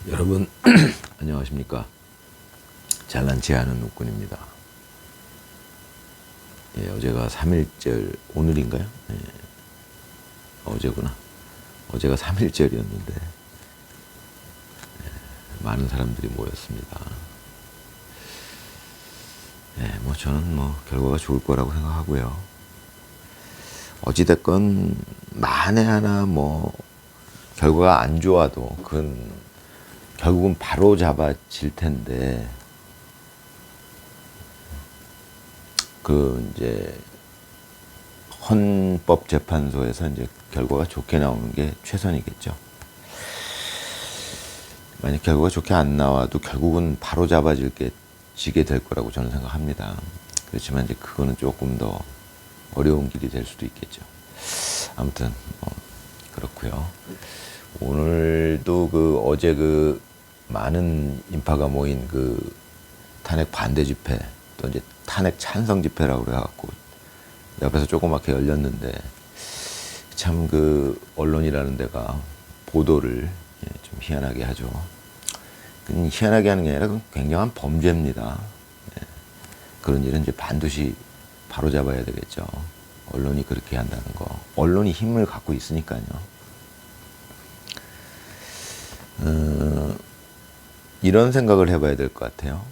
여러분 안녕하십니까. 잘난 체 하는 웃군입니다. 예, 어제가 3.1절 오늘인가요? 예, 어제구나. 어제가 3.1절이었는데 많은 사람들이 모였습니다. 예, 뭐 저는 결과가 좋을 거라고 생각하고요. 어찌됐건 만에 하나 결과가 안 좋아도 그건 결국은 바로 잡아질 텐데, 이제 헌법재판소에서 이제 결과가 좋게 나오는 게 최선이겠죠. 만약 결과가 좋게 안 나와도 결국은 바로 지게 될 거라고 저는 생각합니다. 그렇지만 이제 그거는 조금 더 어려운 길이 될 수도 있겠죠. 아무튼 그렇고요. 오늘도 어제 많은 인파가 모인 탄핵 반대 집회, 또 이제 탄핵 찬성 집회라고 그래갖고 옆에서 조그맣게 열렸는데, 참 언론이라는 데가 보도를 좀 희한하게 하죠. 희한하게 하는 게 아니라 굉장한 범죄입니다. 그런 일은 이제 반드시 바로잡아야 되겠죠. 언론이 그렇게 한다는 거. 언론이 힘을 갖고 있으니까요. 이런 생각을 해봐야 될 것 같아요.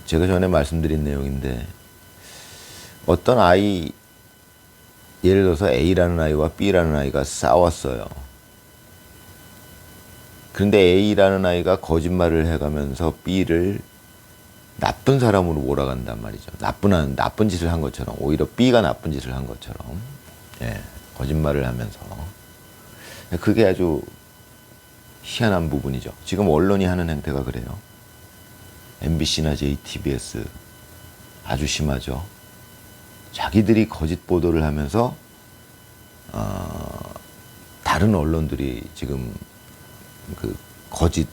제가 전에 말씀드린 내용인데, 어떤 아이, 예를 들어서 A라는 아이와 B라는 아이가 싸웠어요. 그런데 A라는 아이가 거짓말을 해가면서 B를 나쁜 사람으로 몰아간단 말이죠. 나쁜 짓을 한 것처럼, 오히려 B가 나쁜 짓을 한 것처럼, 거짓말을 하면서. 그게 아주 희한한 부분이죠. 지금 언론이 하는 행태가 그래요. MBC나 JTBS 아주 심하죠. 자기들이 거짓 보도를 하면서 다른 언론들이 지금 거짓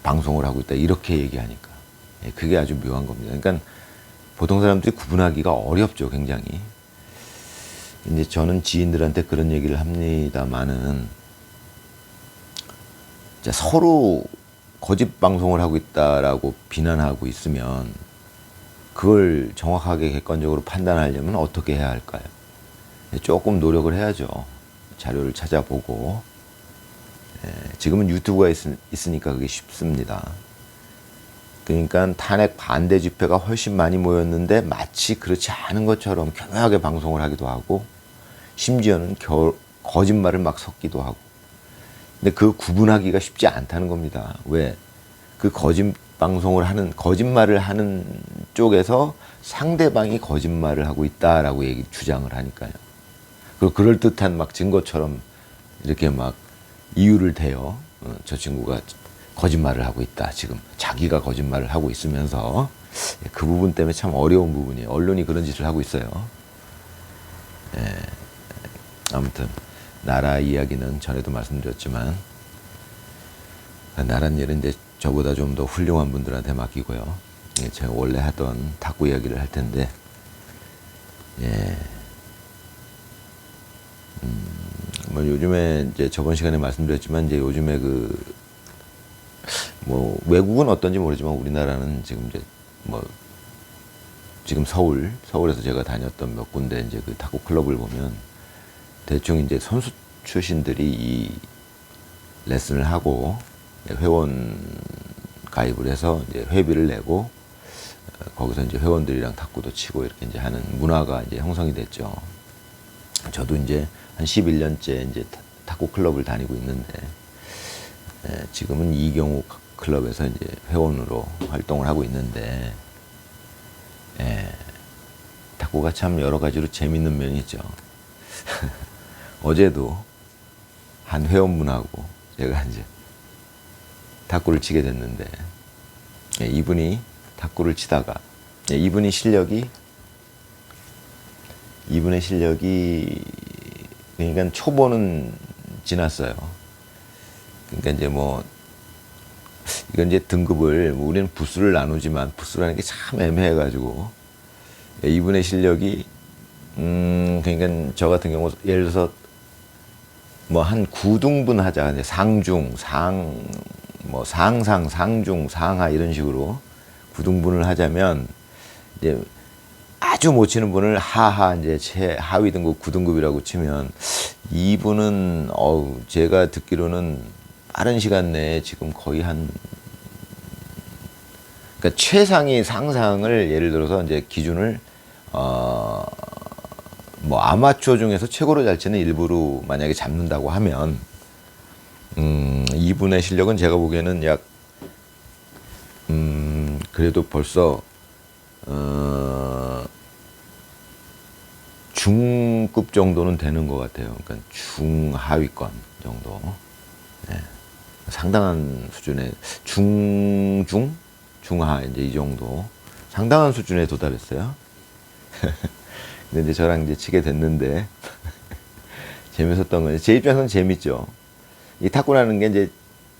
방송을 하고 있다 이렇게 얘기하니까 그게 아주 묘한 겁니다. 그러니까 보통 사람들이 구분하기가 어렵죠, 굉장히. 이제 저는 지인들한테 그런 얘기를 합니다만은, 서로 거짓 방송을 하고 있다라고 비난하고 있으면 그걸 정확하게 객관적으로 판단하려면 어떻게 해야 할까요? 조금 노력을 해야죠. 자료를 찾아보고. 지금은 유튜브가 있으니까 그게 쉽습니다. 그러니까 탄핵 반대 집회가 훨씬 많이 모였는데 마치 그렇지 않은 것처럼 교묘하게 방송을 하기도 하고, 심지어는 거짓말을 막 섞기도 하고. 근데 구분하기가 쉽지 않다는 겁니다. 왜? 거짓말을 하는 쪽에서 상대방이 거짓말을 하고 있다라고 주장을 하니까요. 그리고 그럴듯한 증거처럼 이렇게 이유를 대요. 저 친구가 거짓말을 하고 있다. 지금 자기가 거짓말을 하고 있으면서. 그 부분 때문에 참 어려운 부분이에요. 언론이 그런 짓을 하고 있어요. 아무튼 나라 이야기는 전에도 말씀드렸지만, 나란 일은 이제 저보다 좀 더 훌륭한 분들한테 맡기고요. 제가 원래 하던 탁구 이야기를 할 텐데, 요즘에 이제 저번 시간에 말씀드렸지만, 이제 요즘에 외국은 어떤지 모르지만 우리나라는 지금 이제 지금 서울에서 제가 다녔던 몇 군데 이제 탁구 클럽을 보면 대충 이제 선수 출신들이 이 레슨을 하고 회원 가입을 해서 이제 회비를 내고 거기서 이제 회원들이랑 탁구도 치고 이렇게 이제 하는 문화가 이제 형성이 됐죠. 저도 이제 한 11년째 이제 탁구 클럽을 다니고 있는데, 지금은 이경우 클럽에서 이제 회원으로 활동을 하고 있는데, 탁구가 참 여러 가지로 재밌는 면이 있죠. 어제도 한 회원분하고 제가 이제 탁구를 치게 됐는데, 이분이 탁구를 치다가 이분의 실력이 그러니까 초보는 지났어요. 그러니까 이제 이건 이제 등급을 우리는 부수를 나누지만 부수라는 게 참 애매해가지고, 이분의 실력이 그러니까 저 같은 경우 예를 들어서 뭐 한 9등분 하자. 이제 상중, 뭐 상상, 상중, 상하 이런 식으로 9등분을 하자면 이제 아주 못 치는 분을 하하 이제 최하위 등급 9등급이라고 치면 이분은 제가 듣기로는 빠른 시간 내에 지금 거의 그러니까 최상위 상상을 예를 들어서 이제 기준을 뭐 아마추어 중에서 최고로 잘 치는 일부로 만약에 잡는다고 하면 이분의 실력은 제가 보기에는 약 그래도 벌써 중급 정도는 되는 것 같아요. 그러니까 중하위권 정도. 네. 상당한 수준의 중하 이제 이 정도 상당한 수준에 도달했어요. 근데 이제 저랑 이제 치게 됐는데 재밌었던 건 제 입장에서는 재밌죠. 이 탁구라는 게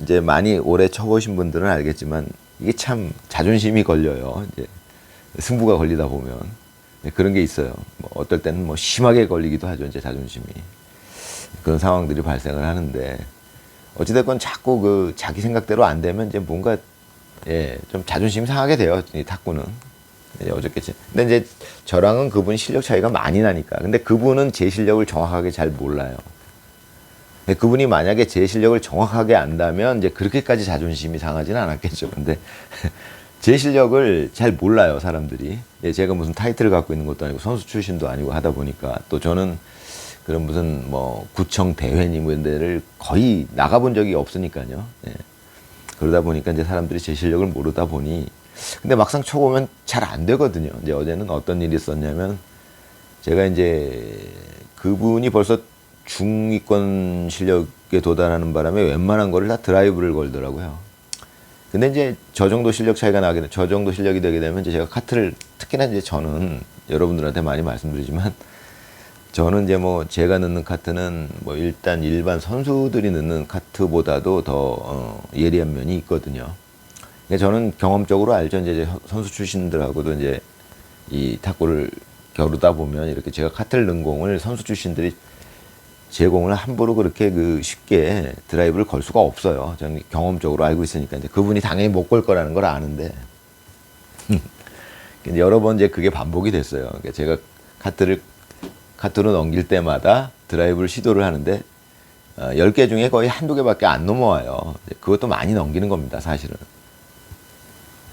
이제 많이 오래 쳐보신 분들은 알겠지만 이게 참 자존심이 걸려요. 이제 승부가 걸리다 보면 그런 게 있어요. 뭐 어떨 때는 뭐 심하게 걸리기도 하죠. 이제 자존심이 그런 상황들이 발생을 하는데 어찌됐건 자꾸 그 자기 생각대로 안 되면 이제 뭔가 좀 자존심 상하게 돼요. 이 탁구는. 어저께지. 근데 이제 저랑은 그분 실력 차이가 많이 나니까. 근데 그분은 제 실력을 정확하게 잘 몰라요. 근데 그분이 만약에 제 실력을 정확하게 안다면 이제 그렇게까지 자존심이 상하지는 않았겠죠. 근데 제 실력을 잘 몰라요, 사람들이. 제가 무슨 타이틀을 갖고 있는 것도 아니고 선수 출신도 아니고 하다 보니까 또 저는 그런 무슨 뭐 구청 대회니 뭐 이런 데를 거의 나가본 적이 없으니까요. 그러다 보니까 이제 사람들이 제 실력을 모르다 보니 근데 막상 쳐보면 잘 안 되거든요. 이제 어제는 어떤 일이 있었냐면 제가 이제 그분이 벌써 중위권 실력에 도달하는 바람에 웬만한 거를 다 드라이브를 걸더라고요. 근데 이제 저 정도 실력 차이가 저 정도 실력이 되게 되면 이제 제가 카트를 특히나 이제 저는 여러분들한테 많이 말씀드리지만 저는 이제 뭐 제가 넣는 카트는 뭐 일단 일반 선수들이 넣는 카트보다도 더 예리한 면이 있거든요. 저는 경험적으로 알죠. 이제 선수 출신들하고도 이제 이 탁구를 겨루다 보면 이렇게 제가 카트를 넣은 공을 선수 출신들이 제 공을 함부로 그렇게 쉽게 드라이브를 걸 수가 없어요. 저는 경험적으로 알고 있으니까 이제 그분이 당연히 못 걸 거라는 걸 아는데 여러 번 이제 그게 반복이 됐어요. 그러니까 제가 카트로 넘길 때마다 드라이브를 시도를 하는데 10개 중에 거의 한두 개밖에 안 넘어와요. 그것도 많이 넘기는 겁니다, 사실은.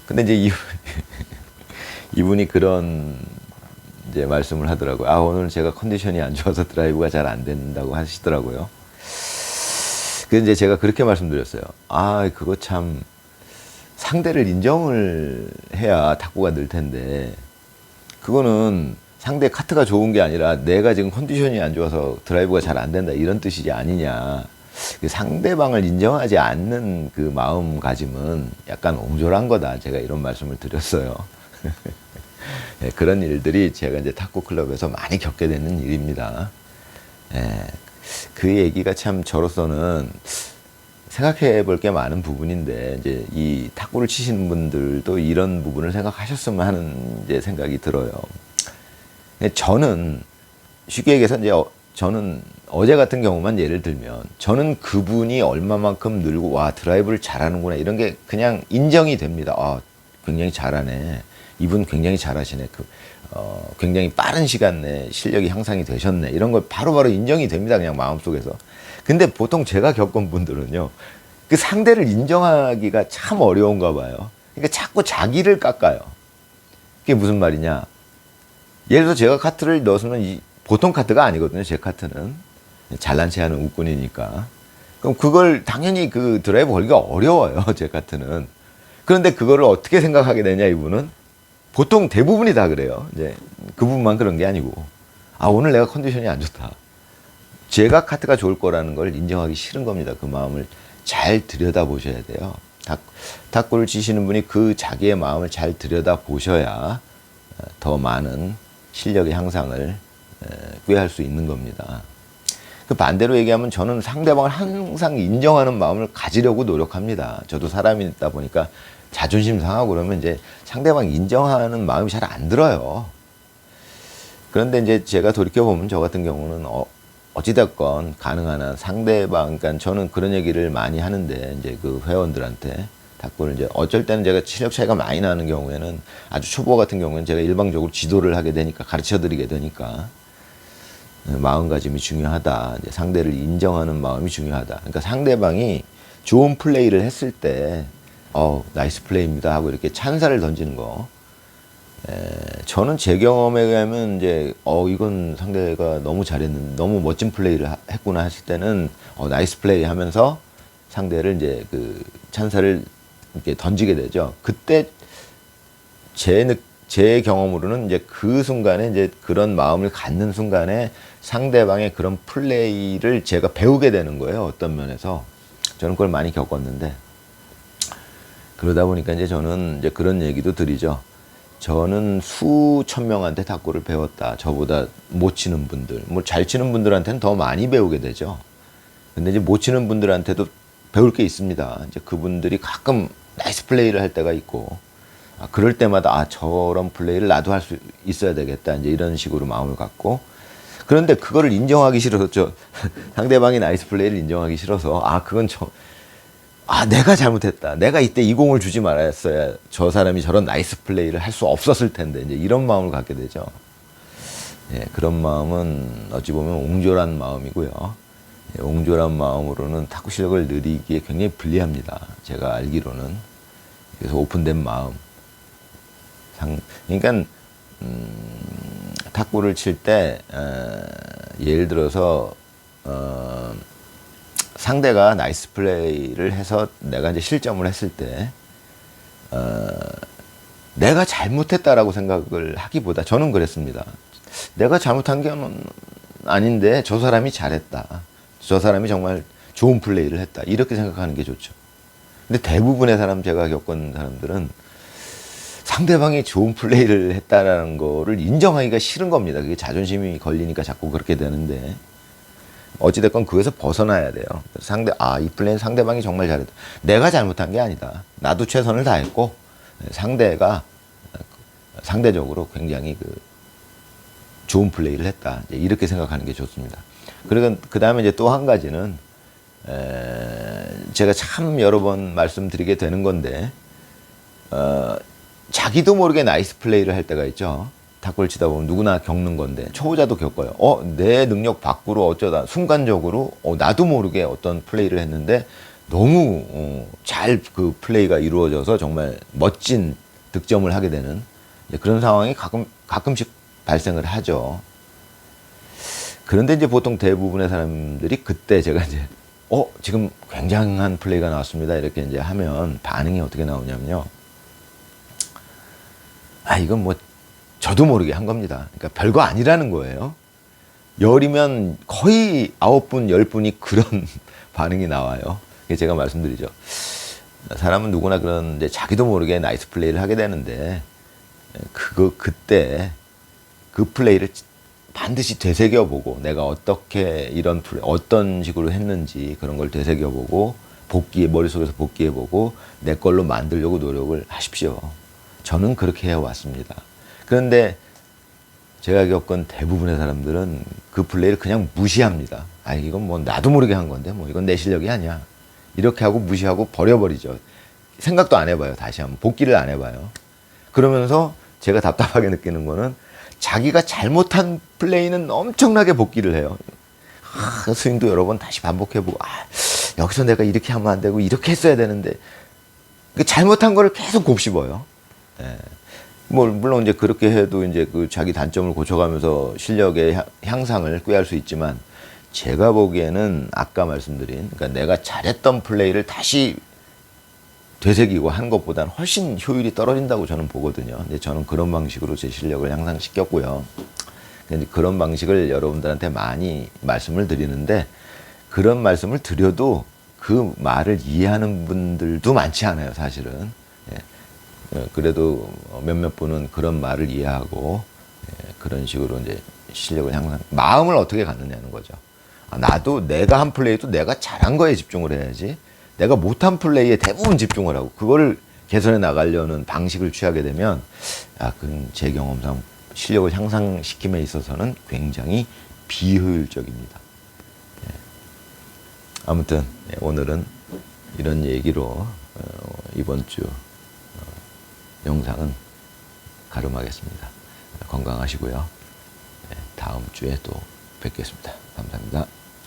근데 이제 이분이 그런 이제 말씀을 하더라고요. 오늘 제가 컨디션이 안 좋아서 드라이브가 잘 안 된다고 하시더라고요. 그래서 이제 제가 그렇게 말씀드렸어요. 그거 참 상대를 인정을 해야 탁구가 늘 텐데 그거는 상대 카트가 좋은 게 아니라 내가 지금 컨디션이 안 좋아서 드라이브가 잘 안 된다 이런 뜻이지 아니냐. 상대방을 인정하지 않는 그 마음가짐은 약간 옹졸한 거다. 제가 이런 말씀을 드렸어요. 그런 일들이 제가 이제 탁구 클럽에서 많이 겪게 되는 일입니다. 그 얘기가 참 저로서는 생각해 볼 게 많은 부분인데 이제 이 탁구를 치시는 분들도 이런 부분을 생각하셨으면 하는 이제 생각이 들어요. 저는 쉽게 얘기해서 이제 저는 어제 같은 경우만 예를 들면 저는 그분이 얼마만큼 늘고 드라이브를 잘하는구나 이런 게 그냥 인정이 됩니다. 굉장히 잘하네. 이분 굉장히 잘하시네. 굉장히 빠른 시간 내에 실력이 향상이 되셨네. 이런 걸 바로바로 인정이 됩니다. 그냥 마음속에서. 근데 보통 제가 겪은 분들은요. 그 상대를 인정하기가 참 어려운가 봐요. 그러니까 자꾸 자기를 깎아요. 그게 무슨 말이냐. 예를 들어서 제가 카트를 넣었으면 보통 카트가 아니거든요. 제 카트는. 잘난 체 하는 웃군이니까. 그럼 그걸 당연히 그 드라이브 걸기가 어려워요. 제 카트는. 그런데 그거를 어떻게 생각하게 되냐, 이분은. 보통 대부분이 다 그래요. 이제 그분만 그런 게 아니고. 오늘 내가 컨디션이 안 좋다. 제가 카트가 좋을 거라는 걸 인정하기 싫은 겁니다. 그 마음을 잘 들여다보셔야 돼요. 탁구를 치시는 분이 그 자기의 마음을 잘 들여다보셔야 더 많은 실력의 향상을 꾀할 수 있는 겁니다. 그 반대로 얘기하면 저는 상대방을 항상 인정하는 마음을 가지려고 노력합니다. 저도 사람이다 보니까 자존심 상하고 그러면 이제 상대방 인정하는 마음이 잘 안 들어요. 그런데 이제 제가 돌이켜보면 저 같은 경우는 어찌됐건 가능한 한 상대방, 그러니까 저는 그런 얘기를 많이 하는데, 이제 그 회원들한테 탁구를 이제 어쩔 때는 제가 실력 차이가 많이 나는 경우에는, 아주 초보 같은 경우에는 제가 일방적으로 지도를 하게 되니까, 가르쳐 드리게 되니까, 마음가짐이 중요하다. 이제 상대를 인정하는 마음이 중요하다. 그러니까 상대방이 좋은 플레이를 했을 때, 나이스 플레이입니다 하고 이렇게 찬사를 던지는 거. 저는 제 경험에 의하면 이제 이건 상대가 너무 잘했는데, 너무 멋진 플레이를 했구나 했을 때는 나이스 플레이 하면서 상대를 이제 그 찬사를 이렇게 던지게 되죠. 그때 제 경험으로는 이제 그 순간에 이제 그런 마음을 갖는 순간에 상대방의 그런 플레이를 제가 배우게 되는 거예요. 어떤 면에서 저는 그걸 많이 겪었는데, 그러다 보니까 이제 저는 이제 그런 얘기도 드리죠. 저는 수천 명한테 탁구를 배웠다. 저보다 못 치는 분들, 뭐 잘 치는 분들한테는 더 많이 배우게 되죠. 근데 이제 못 치는 분들한테도 배울 게 있습니다. 이제 그분들이 가끔 나이스 플레이를 할 때가 있고, 그럴 때마다 저런 플레이를 나도 할 수 있어야 되겠다. 이제 이런 식으로 마음을 갖고, 그런데 그거를 인정하기 싫어서 상대방이 나이스 플레이를 인정하기 싫어서 그건 내가 잘못했다. 내가 이때 이 공을 주지 말았어야 저 사람이 저런 나이스 플레이를 할 수 없었을 텐데, 이제 이런 마음을 갖게 되죠. 예, 그런 마음은 어찌 보면 옹졸한 마음이고요. 예, 옹졸한 마음으로는 탁구 실력을 늘리기에 굉장히 불리합니다. 제가 알기로는. 그래서 오픈된 마음. 그러니까 탁구를 칠 때 예를 들어서 상대가 나이스 플레이를 해서 내가 이제 실점을 했을 때 내가 잘못했다라고 생각을 하기보다, 저는 그랬습니다. 내가 잘못한 게 아닌데 저 사람이 잘했다. 저 사람이 정말 좋은 플레이를 했다. 이렇게 생각하는 게 좋죠. 근데 대부분의 제가 겪은 사람들은 상대방이 좋은 플레이를 했다라는 거를 인정하기가 싫은 겁니다. 그게 자존심이 걸리니까 자꾸 그렇게 되는데, 어찌됐건 그거에서 벗어나야 돼요. 이 플레이는 상대방이 정말 잘했다. 내가 잘못한 게 아니다. 나도 최선을 다했고, 상대가 상대적으로 굉장히 좋은 플레이를 했다. 이렇게 생각하는 게 좋습니다. 그리고 그 다음에 이제 또 한 가지는, 제가 참 여러 번 말씀드리게 되는 건데, 자기도 모르게 나이스 플레이를 할 때가 있죠. 탁구를 치다 보면 누구나 겪는 건데, 초보자도 겪어요. 내 능력 밖으로 어쩌다 순간적으로 나도 모르게 어떤 플레이를 했는데 너무 잘 그 플레이가 이루어져서 정말 멋진 득점을 하게 되는 그런 상황이 가끔씩 발생을 하죠. 그런데 이제 보통 대부분의 사람들이 그때 제가 이제 지금 굉장한 플레이가 나왔습니다 이렇게 이제 하면 반응이 어떻게 나오냐면요. 이건 뭐 저도 모르게 한 겁니다. 그러니까 별거 아니라는 거예요. 열이면 거의 9분, 10분이 그런 반응이 나와요. 제가 말씀드리죠. 사람은 누구나 그런 이제 자기도 모르게 나이스 플레이를 하게 되는데, 그때 그 플레이를 반드시 되새겨보고, 내가 어떻게 이런 플레이, 어떤 식으로 했는지 그런 걸 되새겨보고, 머릿속에서 복귀해보고, 내 걸로 만들려고 노력을 하십시오. 저는 그렇게 해왔습니다. 그런데 제가 겪은 대부분의 사람들은 그 플레이를 그냥 무시합니다. 이건 뭐 나도 모르게 한 건데, 뭐 이건 내 실력이 아니야. 이렇게 하고 무시하고 버려버리죠. 생각도 안 해봐요. 다시 한번 복귀를 안 해봐요. 그러면서 제가 답답하게 느끼는 거는, 자기가 잘못한 플레이는 엄청나게 복귀를 해요. 스윙도 여러 번 다시 반복해보고, 여기서 내가 이렇게 하면 안 되고 이렇게 했어야 되는데, 잘못한 거를 계속 곱씹어요. 예. 물론 이제 그렇게 해도 이제 자기 단점을 고쳐가면서 실력의 향상을 꾀할 수 있지만, 제가 보기에는 아까 말씀드린, 그러니까 내가 잘했던 플레이를 다시 되새기고 한 것보다는 훨씬 효율이 떨어진다고 저는 보거든요. 근데 저는 그런 방식으로 제 실력을 향상시켰고요. 근데 그런 방식을 여러분들한테 많이 말씀을 드리는데, 그런 말씀을 드려도 그 말을 이해하는 분들도 많지 않아요, 사실은. 그래도 몇몇 분은 그런 말을 이해하고, 그런 식으로 이제 실력을 마음을 어떻게 갖느냐는 거죠. 나도 내가 한 플레이도 내가 잘한 거에 집중을 해야지, 내가 못한 플레이에 대부분 집중을 하고 그거를 개선해 나가려는 방식을 취하게 되면, 그건 제 경험상 실력을 향상시킴에 있어서는 굉장히 비효율적입니다. 아무튼 오늘은 이런 얘기로 이번 주 영상은 가름하겠습니다. 건강하시고요. 다음 주에 또 뵙겠습니다. 감사합니다.